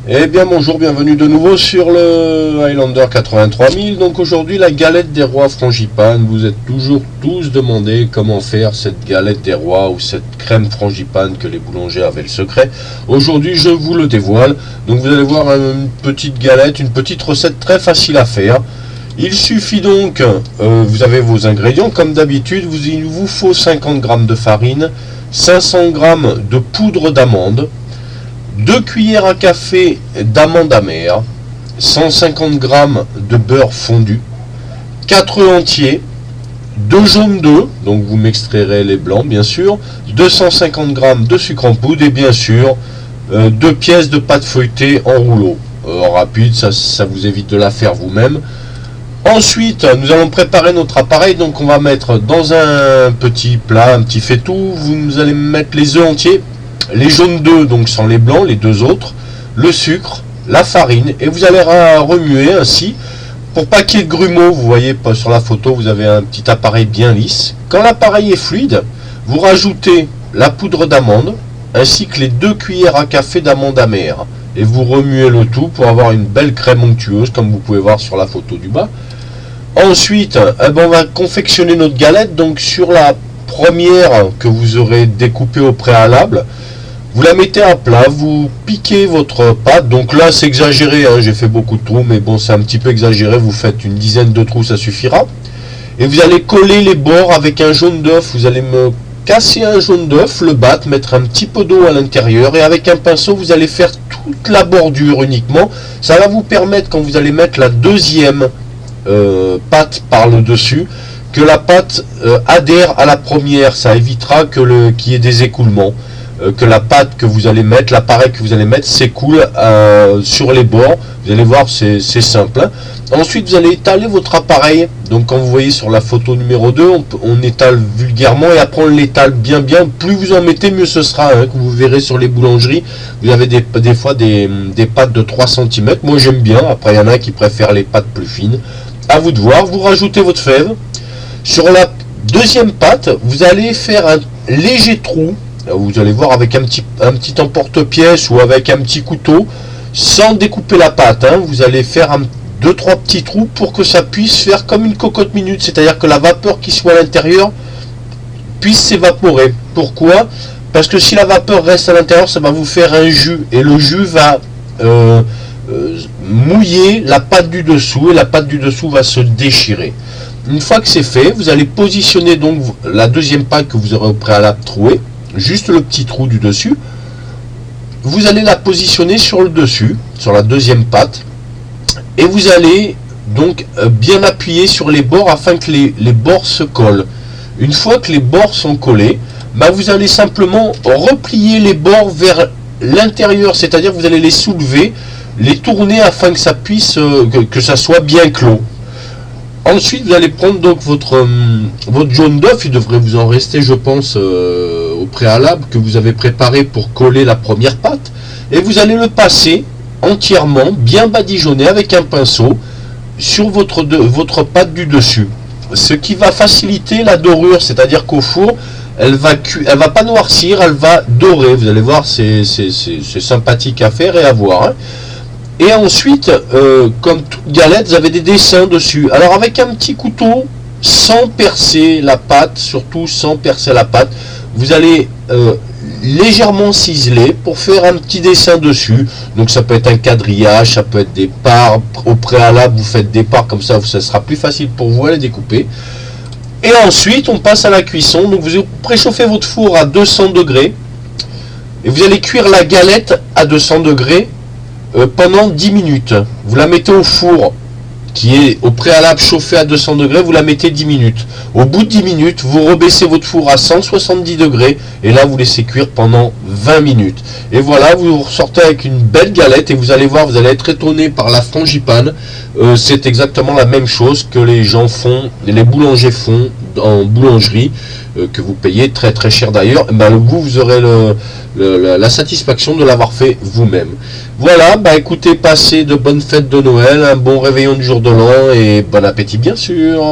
Eh bien bonjour, bienvenue de nouveau sur le Highlander 83000. Donc aujourd'hui la galette des rois frangipane. Vous êtes toujours tous demandé comment faire cette galette des rois ou cette crème frangipane que les boulangers avaient le secret. Aujourd'hui je vous le dévoile. Donc vous allez voir une petite galette, une petite recette très facile à faire. Il suffit donc, vous avez vos ingrédients comme d'habitude, il vous faut 50 g de farine, 500 g de poudre d'amande, 2 cuillères à café d'amandes amères, 150 g de beurre fondu, 4 œufs entiers, 2 jaunes d'œufs, donc vous m'extrairez les blancs bien sûr, 250 g de sucre en poudre et bien sûr 2 pièces de pâte feuilletée en rouleau. Rapide, ça vous évite de la faire vous-même. Ensuite, nous allons préparer notre appareil. Donc on va mettre dans un petit plat, un petit faitout, vous allez mettre les œufs entiers, les jaunes d'œufs, donc sans les blancs, les deux autres, le sucre, la farine, et vous allez remuer ainsi, pour pas qu'il y ait de grumeaux. Vous voyez pas sur la photo, vous avez un petit appareil bien lisse. Quand l'appareil est fluide, vous rajoutez la poudre d'amande, ainsi que les 2 cuillères à café d'amandes amères, et vous remuez le tout pour avoir une belle crème onctueuse, comme vous pouvez voir sur la photo du bas. Ensuite, on va confectionner notre galette. Donc sur la première que vous aurez découpée au préalable, vous la mettez à plat, vous piquez votre pâte. Donc là c'est exagéré, hein, j'ai fait beaucoup de trous, mais bon c'est un petit peu exagéré, vous faites une dizaine de trous, ça suffira. Et vous allez coller les bords avec un jaune d'œuf. Vous allez me casser un jaune d'œuf, le battre, mettre un petit peu d'eau à l'intérieur, et avec un pinceau vous allez faire toute la bordure uniquement. Ça va vous permettre, quand vous allez mettre la deuxième pâte par le dessus, que la pâte adhère à la première. Ça évitera qu'il y ait des écoulements, que la pâte que vous allez mettre, l'appareil que vous allez mettre s'écoule sur les bords. Vous allez voir, c'est simple, hein. Ensuite vous allez étaler votre appareil. Donc quand vous voyez sur la photo numéro 2, on étale vulgairement, et après on l'étale bien. Plus vous en mettez, mieux ce sera, hein, que vous verrez sur les boulangeries. Vous avez des fois des pâtes de 3 cm. Moi j'aime bien, après il y en a qui préfèrent les pâtes plus fines. À vous de voir. Vous rajoutez votre fève. Sur la deuxième pâte, vous allez faire un léger trou. Vous allez voir, avec un petit emporte-pièce ou avec un petit couteau, sans découper la pâte, hein. Vous allez faire 2-3 petits trous pour que ça puisse faire comme une cocotte minute, c'est-à-dire que la vapeur qui soit à l'intérieur puisse s'évaporer. Pourquoi? Parce que si la vapeur reste à l'intérieur, ça va vous faire un jus, et le jus va mouiller la pâte du dessous, et la pâte du dessous va se déchirer. Une fois que c'est fait, vous allez positionner donc la deuxième pâte que vous aurez au préalable trouée, juste le petit trou du dessus. Vous allez la positionner sur le dessus, sur la deuxième pâte, et vous allez donc bien appuyer sur les bords afin que les bords se collent. Une fois que les bords sont collés, vous allez simplement replier les bords vers l'intérieur, c'est-à-dire que vous allez les soulever, les tourner afin que ça puisse que ça soit bien clos. Ensuite vous allez prendre donc votre jaune d'œuf. Il devrait vous en rester, je pense, au préalable, que vous avez préparé pour coller la première pâte, et vous allez le passer entièrement bien badigeonné avec un pinceau sur votre pâte du dessus, ce qui va faciliter la dorure, c'est-à-dire qu'au four elle va pas noircir, elle va dorer. Vous allez voir, c'est sympathique à faire et à voir, hein. Et ensuite, comme toute galette, vous avez des dessins dessus. Alors avec un petit couteau, sans percer la pâte, surtout sans percer la pâte, vous allez légèrement ciseler pour faire un petit dessin dessus. Donc ça peut être un quadrillage, ça peut être des parts. Au préalable, vous faites des parts, comme ça sera plus facile pour vous à les découper. Et ensuite, on passe à la cuisson. Donc vous préchauffez votre four à 200 degrés, et vous allez cuire la galette à 200 degrés pendant 10 minutes. Vous la mettez au four qui est au préalable chauffé à 200 degrés, vous la mettez 10 minutes. Au bout de 10 minutes, vous rebaissez votre four à 170 degrés, et là vous laissez cuire pendant 20 minutes. Et voilà, vous ressortez avec une belle galette, et vous allez voir, vous allez être étonné par la frangipane. C'est exactement la même chose que les gens font, les boulangers font en boulangerie, que vous payez très très cher d'ailleurs. Vous aurez la satisfaction de l'avoir fait vous-même. Voilà, écoutez, passez de bonnes fêtes de Noël, un bon réveillon du jour de l'an, et bon appétit bien sûr.